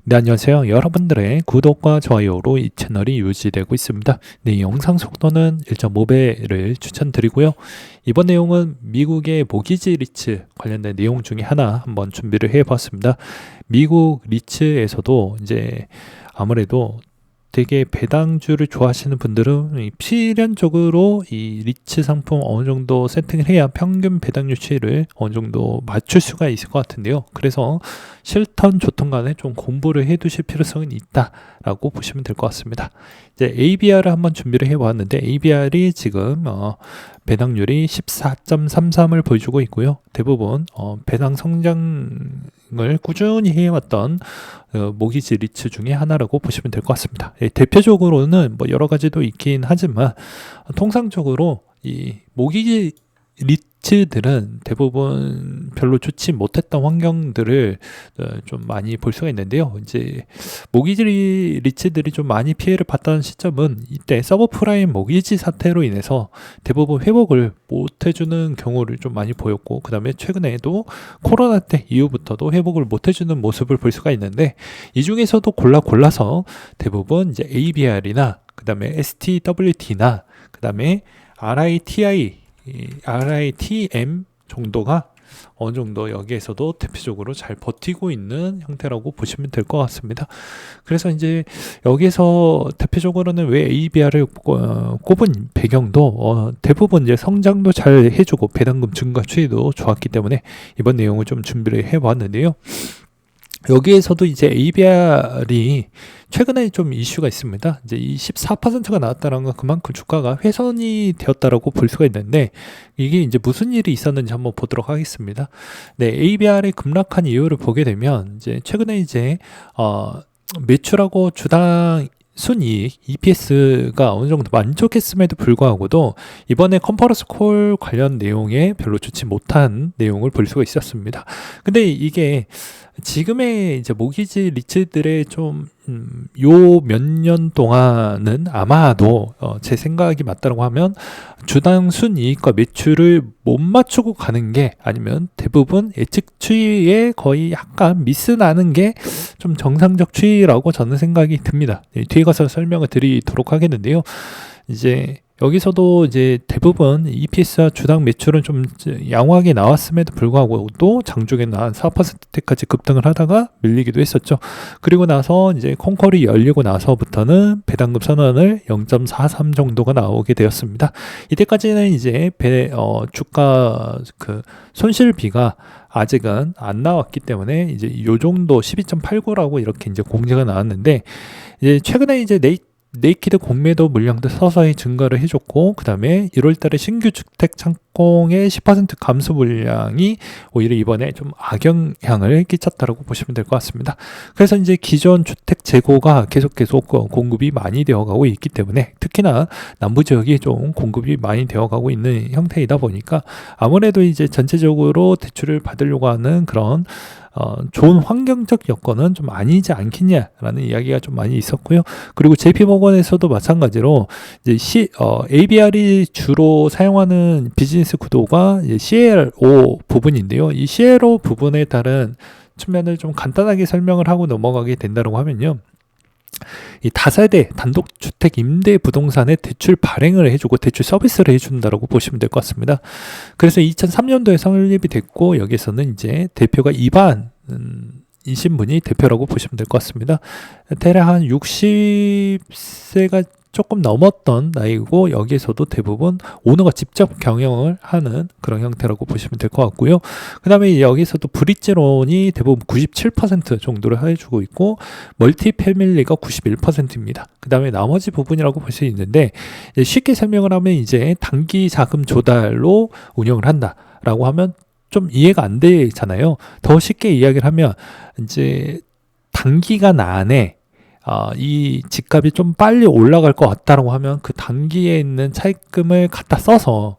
네, 안녕하세요. 여러분들의 구독과 좋아요로 이 채널이 유지되고 있습니다. 네, 영상 속도는 1.5배를 추천드리고요. 이번 내용은 미국의 모기지 리츠 관련된 내용 중에 하나 한번 준비를 해봤습니다. 미국 리츠에서도 이제 아무래도 되게 배당주를 좋아하시는 분들은 필연적으로 이 리츠 상품 어느 정도 세팅을 해야 평균 배당률 추이를 어느 정도 맞출 수가 있을 것 같은데요. 그래서 싫던 좋던 간에 좀 공부를 해 두실 필요성이 있다라고 보시면 될 것 같습니다. 이제 ABR을 한번 준비를 해 보았는데 ABR이 지금 배당률이 14.33을 보여주고 있고요. 대부분 배당 성장을 꾸준히 해왔던 모기지 리츠 중에 하나라고 보시면 될 것 같습니다. 대표적으로는 뭐 여러 가지도 있긴 하지만 통상적으로 이 모기지 리츠들은 대부분 별로 좋지 못했던 환경들을 좀 많이 볼 수가 있는데요. 이제 모기지 리츠들이 좀 많이 피해를 봤던 시점은 이때 서브프라임 모기지 사태로 인해서 대부분 회복을 못 해주는 경우를 좀 많이 보였고, 그 다음에 최근에도 코로나 때 이후부터도 회복을 못 해주는 모습을 볼 수가 있는데, 이 중에서도 골라서 대부분 이제 ABR이나 그 다음에 STWT나 그 다음에 RITM 정도가 어느 정도 여기에서도 대표적으로 잘 버티고 있는 형태라고 보시면 될 것 같습니다. 그래서 이제 여기서 대표적으로는 왜 ABR을 꼽은 배경도 대부분 이제 성장도 잘 해주고 배당금 증가 추이도 좋았기 때문에 이번 내용을 좀 준비를 해봤는데요. 여기에서도 이제 ABR이 최근에 좀 이슈가 있습니다. 이제 이 14%가 나왔다는 건 그만큼 주가가 훼손이 되었다라고 볼 수가 있는데, 이게 이제 무슨 일이 있었는지 한번 보도록 하겠습니다. 네, ABR이 급락한 이유를 보게 되면 이제 최근에 이제 매출하고 주당 순이익 EPS가 어느 정도 만족했음에도 불구하고도 이번에 컨퍼런스 콜 관련 내용에 별로 좋지 못한 내용을 볼 수가 있었습니다. 근데 이게 지금의 이제 모기지 리츠들의 좀 요 몇 년 동안은 아마도 제 생각이 맞다고 하면 주당 순이익과 매출을 못 맞추고 가는 게, 아니면 대부분 예측 추이에 거의 약간 미스 나는 게 좀 정상적 추이라고 저는 생각이 듭니다. 뒤에 가서 설명을 드리도록 하겠는데요. 이제 여기서도 이제 대부분 EPS와 주당 매출은 좀 양호하게 나왔음에도 불구하고 또 장중에는 한 4%대까지 급등을 하다가 밀리기도 했었죠. 그리고 나서 이제 콩컬이 열리고 나서부터는 배당금 선언을 0.43 정도가 나오게 되었습니다. 이때까지는 이제 주가 그 손실비가 아직은 안 나왔기 때문에 이제 요 정도 12.89라고 이렇게 이제 공제가 나왔는데, 이제 최근에 이제 네이키드 공매도 물량도 서서히 증가를 해줬고, 그 다음에 1월달에 신규 주택 착공의 10% 감소 물량이 오히려 이번에 좀 악영향을 끼쳤다라고 보시면 될 것 같습니다. 그래서 이제 기존 주택 재고가 계속 공급이 많이 되어가고 있기 때문에, 특히나 남부 지역이 좀 공급이 많이 되어가고 있는 형태이다 보니까 아무래도 이제 전체적으로 대출을 받으려고 하는 그런 좋은 환경적 여건은 좀 아니지 않겠냐라는 이야기가 좀 많이 있었고요. 그리고 JP모건에서도 마찬가지로 이제 ABR이 주로 사용하는 비즈니스 구도가 이제 CLO 부분인데요. 이 CLO 부분에 따른 측면을 좀 간단하게 설명을 하고 넘어가게 된다고 하면요. 이 다세대 단독주택 임대 부동산에 대출 발행을 해주고 대출 서비스를 해준다라고 보시면 될 것 같습니다. 그래서 2003년도에 설립이 됐고, 여기서는 이제 대표가 이반 이신 분이 대표라고 보시면 될 것 같습니다. 대략 한 60세가 조금 넘었던 나이고, 여기에서도 대부분 오너가 직접 경영을 하는 그런 형태라고 보시면 될 것 같고요. 그 다음에 여기서도 브릿지론이 대부분 97% 정도를 해주고 있고, 멀티 패밀리가 91%입니다. 그 다음에 나머지 부분이라고 볼 수 있는데, 쉽게 설명을 하면 이제 단기 자금 조달로 운영을 한다라고 하면 좀 이해가 안 되잖아요. 더 쉽게 이야기를 하면 이제 단기간 안에 이 집값이 좀 빨리 올라갈 것 같다라고 하면 그 단기에 있는 차입금을 갖다 써서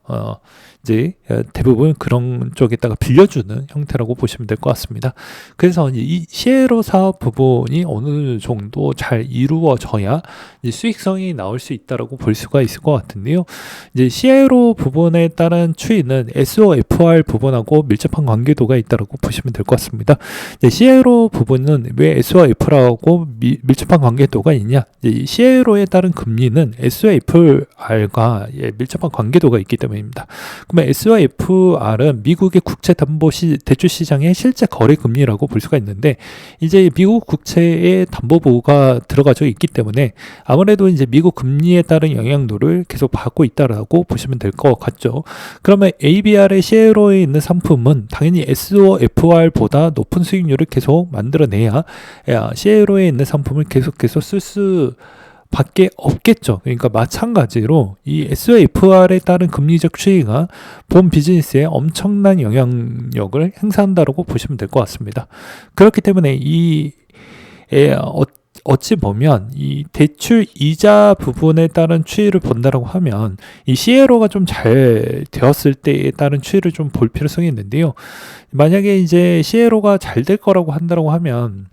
이제 대부분 그런 쪽에다가 빌려주는 형태라고 보시면 될 것 같습니다. 그래서 이 시에로 사업 부분이 어느 정도 잘 이루어져야 이제 수익성이 나올 수 있다라고 볼 수가 있을 것 같은데요. 이제 시에로 부분에 따른 추이는 SOFR 부분하고 밀접한 관계도가 있다라고 보시면 될 것 같습니다. 시에로 부분은 왜 SOFR하고 밀접한 관계도가 있냐? 시에로에 따른 금리는 SOFR과 밀접한 관계도가 있기 때문입니다. 그러면 SOFR은 미국의 국채 담보 대출 시장의 실제 거래 금리라고 볼 수가 있는데, 이제 미국 국채의 담보 보호가 들어가져 있기 때문에 아무래도 이제 미국 금리에 따른 영향도를 계속 받고 있다라고 보시면 될 것 같죠. 그러면 ABR의 시에로에 있는 상품은 당연히 SOFR보다 높은 수익률을 계속 만들어내야 시에로에 있는 상품을 계속해서 쓸 수 밖에 없겠죠. 그러니까 마찬가지로 이 SOFR에 따른 금리적 추이가 본 비즈니스에 엄청난 영향력을 행사한다고 보시면 될 것 같습니다. 그렇기 때문에 어찌 보면 이 대출 이자 부분에 따른 추이를 본다라고 하면 이 시에로가 좀 잘 되었을 때에 따른 추이를 좀 볼 필요성이 있는데요. 만약에 이제 시에로가 잘 될 거라고 한다라고 하면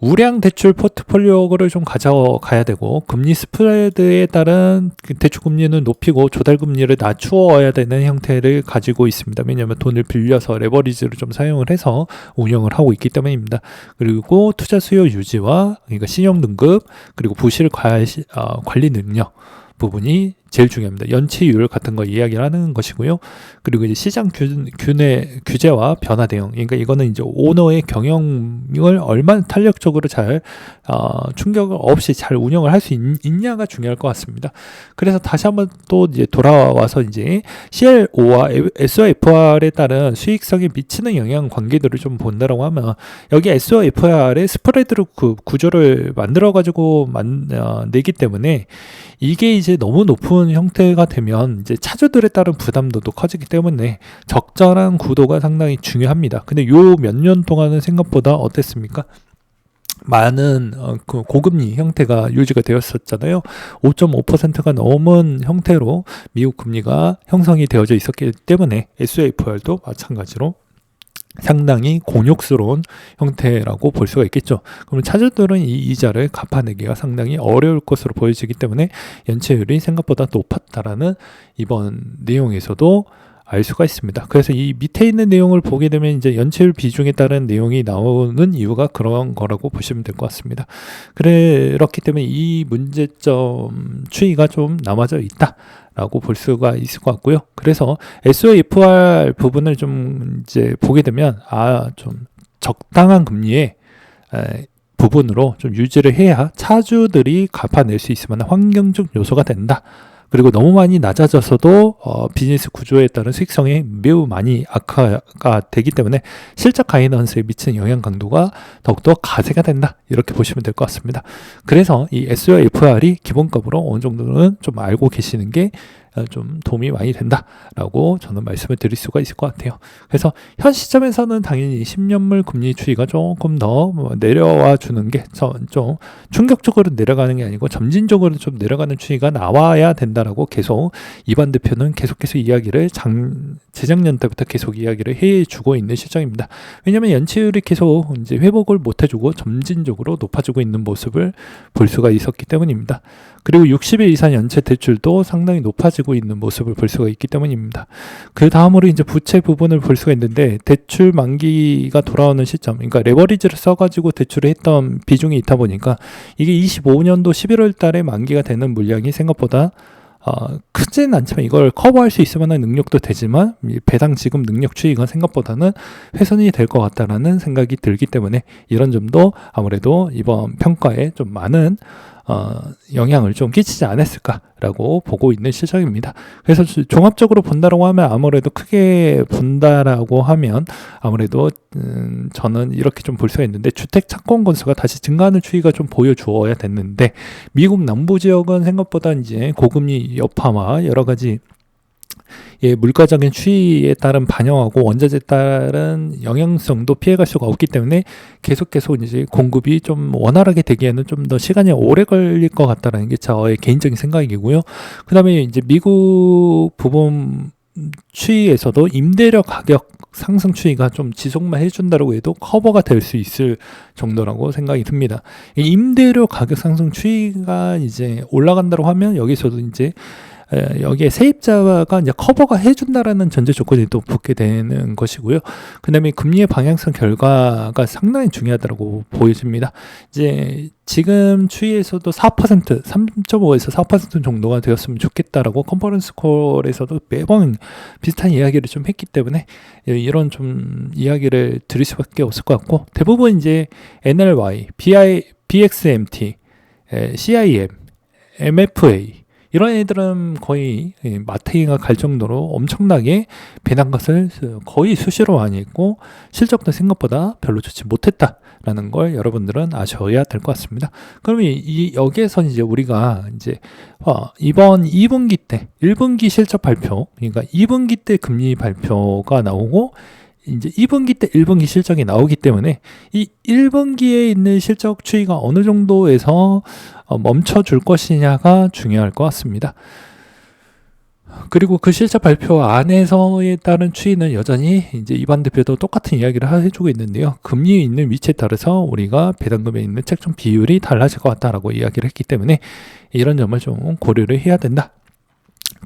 우량 대출 포트폴리오를 좀 가져가야 되고, 금리 스프레드에 따른 대출 금리는 높이고 조달 금리를 낮추어야 되는 형태를 가지고 있습니다. 왜냐하면 돈을 빌려서 레버리지를 좀 사용을 해서 운영을 하고 있기 때문입니다. 그리고 투자 수요 유지와, 그러니까 신용 등급, 그리고 부실 관리 능력 부분이 제일 중요합니다. 연체율 같은 거 이야기를 하는 것이고요. 그리고 이제 시장 규제와 변화 대응. 그러니까 이거는 이제 오너의 경영을 얼마나 탄력적으로 잘 충격 없이 잘 운영을 할 수 있냐가 중요할 것 같습니다. 그래서 다시 한번 또 이제 돌아와서 이제 CLO와 SOFR에 따른 수익성에 미치는 영향 관계들을 좀 본다라고 하면, 여기 SOFR의 스프레드를 구조를 만들어 가지고 내기 때문에 이게 이제 너무 높은 형태가 되면 이제 차주들에 따른 부담도 커지기 때문에 적절한 구도가 상당히 중요합니다. 근데 요 몇 년 동안은 생각보다 어땠습니까? 많은 그 고금리 형태가 유지가 되었었잖아요. 5.5%가 넘은 형태로 미국 금리가 형성이 되어져 있었기 때문에 SOFR도 마찬가지로 상당히 곤욕스러운 형태라고 볼 수가 있겠죠. 그러면 차주들은 이 이자를 갚아내기가 상당히 어려울 것으로 보여지기 때문에 연체율이 생각보다 높았다라는 이번 내용에서도 알 수가 있습니다. 그래서 이 밑에 있는 내용을 보게 되면 이제 연체율 비중에 따른 내용이 나오는 이유가 그런 거라고 보시면 될 것 같습니다. 그렇기 때문에 이 문제점 추이가 좀 남아져 있다 라고 볼 수가 있을 것 같고요. 그래서 SOFR 부분을 좀 이제 보게 되면 좀 적당한 금리의 부분으로 좀 유지를 해야 차주들이 갚아낼 수 있을 만한 환경적 요소가 된다. 그리고 너무 많이 낮아져서도 비즈니스 구조에 따른 수익성이 매우 많이 악화가 되기 때문에 실적 가이던스에 미치는 영향 강도가 더욱더 가세가 된다, 이렇게 보시면 될 것 같습니다. 그래서 이 SOFR이 기본값으로 어느 정도는 좀 알고 계시는 게 좀 도움이 많이 된다라고 저는 말씀을 드릴 수가 있을 것 같아요. 그래서 현 시점에서는 당연히 10년물 금리 추이가 조금 더 내려와 주는 게 좀 충격적으로 내려가는 게 아니고 점진적으로 좀 내려가는 추이가 나와야 된다라고 계속 이반 대표는 계속해서 이야기를 재작년 때부터 계속 이야기를 해주고 있는 실정입니다. 왜냐하면 연체율이 계속 이제 회복을 못해주고 점진적으로 높아지고 있는 모습을 볼 수가 있었기 때문입니다. 그리고 60일 이상 연체 대출도 상당히 높아지고 있는 모습을 볼 수가 있기 때문입니다. 그 다음으로 이제 부채 부분을 볼 수가 있는데, 대출 만기가 돌아오는 시점, 그러니까 레버리지를 써가지고 대출을 했던 비중이 있다 보니까 이게 25년도 11월 달에 만기가 되는 물량이 생각보다 크진 않지만 이걸 커버할 수 있을 만한 능력도 되지만 배당 지급 능력 추이가 생각보다는 훼손이 될 것 같다라는 생각이 들기 때문에 이런 점도 아무래도 이번 평가에 좀 많은 영향을 좀 끼치지 않았을까라고 보고 있는 실정입니다. 그래서 종합적으로 본다라고 하면, 아무래도 크게 본다라고 하면 아무래도 저는 이렇게 좀 볼 수가 있는데, 주택 착공 건수가 다시 증가하는 추이가 좀 보여주어야 됐는데, 미국 남부 지역은 생각보다 이제 고금리 여파와 여러 가지 예, 물가적인 추이에 따른 반영하고 원자재에 따른 영향성도 피해갈 수가 없기 때문에 계속 이제 공급이 좀 원활하게 되기에는 좀 더 시간이 오래 걸릴 것 같다는 게 저의 개인적인 생각이고요. 그 다음에 이제 미국 부분 추이에서도 임대료 가격 상승 추이가 좀 지속만 해준다고 해도 커버가 될 수 있을 정도라고 생각이 듭니다. 이 임대료 가격 상승 추이가 이제 올라간다고 하면 여기서도 이제 여기에 세입자가 이제 커버가 해준다라는 전제 조건이 또 붙게 되는 것이고요. 그 다음에 금리의 방향성 결과가 상당히 중요하다고 보여집니다. 이제 지금 추이에서도 4%, 3.5에서 4% 정도가 되었으면 좋겠다라고 컨퍼런스 콜에서도 매번 비슷한 이야기를 좀 했기 때문에 이런 좀 이야기를 드릴 수밖에 없을 것 같고, 대부분 이제 NLY, BXMT, CIM, MFA 이런 애들은 거의 마트가 갈 정도로 엄청나게 배당값을 거의 수시로 많이 했고 실적도 생각보다 별로 좋지 못했다라는 걸 여러분들은 아셔야 될 것 같습니다. 그러면 여기에서 이제 우리가 이제 이번 2분기 때 1분기 실적 발표, 그러니까 2분기 때 금리 발표가 나오고 이제 2분기 때 1분기 실적이 나오기 때문에 이 1분기에 있는 실적 추이가 어느 정도에서 멈춰줄 것이냐가 중요할 것 같습니다. 그리고 그 실적 발표 안에서에 따른 추이는 여전히 이제 이반 대표도 똑같은 이야기를 해주고 있는데요. 금리에 있는 위치에 따라서 우리가 배당금에 있는 책정 비율이 달라질 것 같다라고 이야기를 했기 때문에 이런 점을 좀 고려를 해야 된다.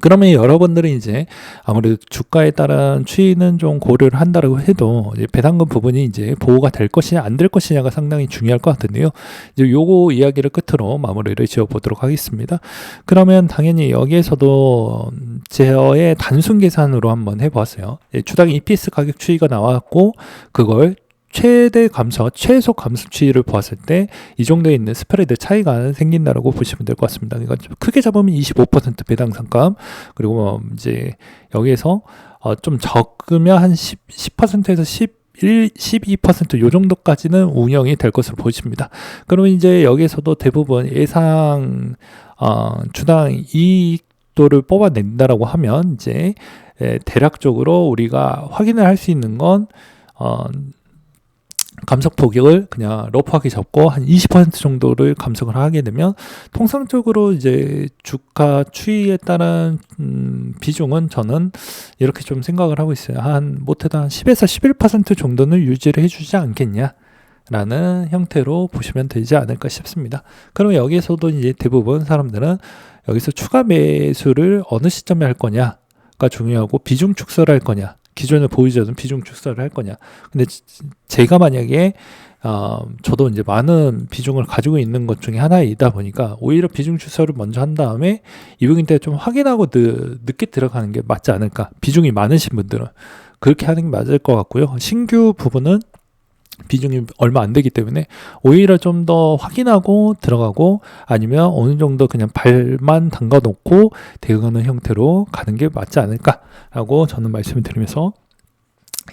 그러면 여러분들은 이제 아무래도 주가에 따른 추이는 좀 고려를 한다고 해도 이제 배당금 부분이 이제 보호가 될 것이냐 안 될 것이냐가 상당히 중요할 것 같은데요. 이제 요거 이야기를 끝으로 마무리를 지어 보도록 하겠습니다. 그러면 당연히 여기에서도 저의 단순 계산으로 한번 해보았어요. 주당 EPS 가격 추이가 나왔고 그걸 최소 감소 추이를 보았을 때 이 정도에 있는 스프레드 차이가 생긴다라고 보시면 될 것 같습니다. 그러니까 크게 잡으면 25% 배당 상감, 그리고 이제 여기에서 좀 적으면 한 10%에서 12% 요 정도까지는 운영이 될 것으로 보입니다. 그러면 이제 여기에서도 대부분 예상 주당 이익도를 뽑아낸다라고 하면 이제 대략적으로 우리가 확인을 할 수 있는 건 감속 폭을 그냥 러프하게 잡고 한 20% 정도를 감속을 하게 되면 통상적으로 이제 주가 추이에 따른 비중은 저는 이렇게 좀 생각을 하고 있어요. 한 못해도 한 10에서 11% 정도는 유지를 해주지 않겠냐 라는 형태로 보시면 되지 않을까 싶습니다. 그러면 여기에서도 이제 대부분 사람들은 여기서 추가 매수를 어느 시점에 할 거냐가 중요하고 비중 축소를 할 거냐, 기존에 보유자는 비중 축소를 할 거냐. 근데 제가 만약에 저도 이제 많은 비중을 가지고 있는 것 중에 하나이다 보니까 오히려 비중 축소를 먼저 한 다음에 2분기 때 좀 확인하고 늦게 들어가는 게 맞지 않을까. 비중이 많으신 분들은 그렇게 하는 게 맞을 것 같고요. 신규 부분은 비중이 얼마 안 되기 때문에 오히려 좀 더 확인하고 들어가고 아니면 어느 정도 그냥 발만 담가 놓고 대응하는 형태로 가는 게 맞지 않을까라고 저는 말씀을 드리면서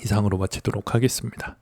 이상으로 마치도록 하겠습니다.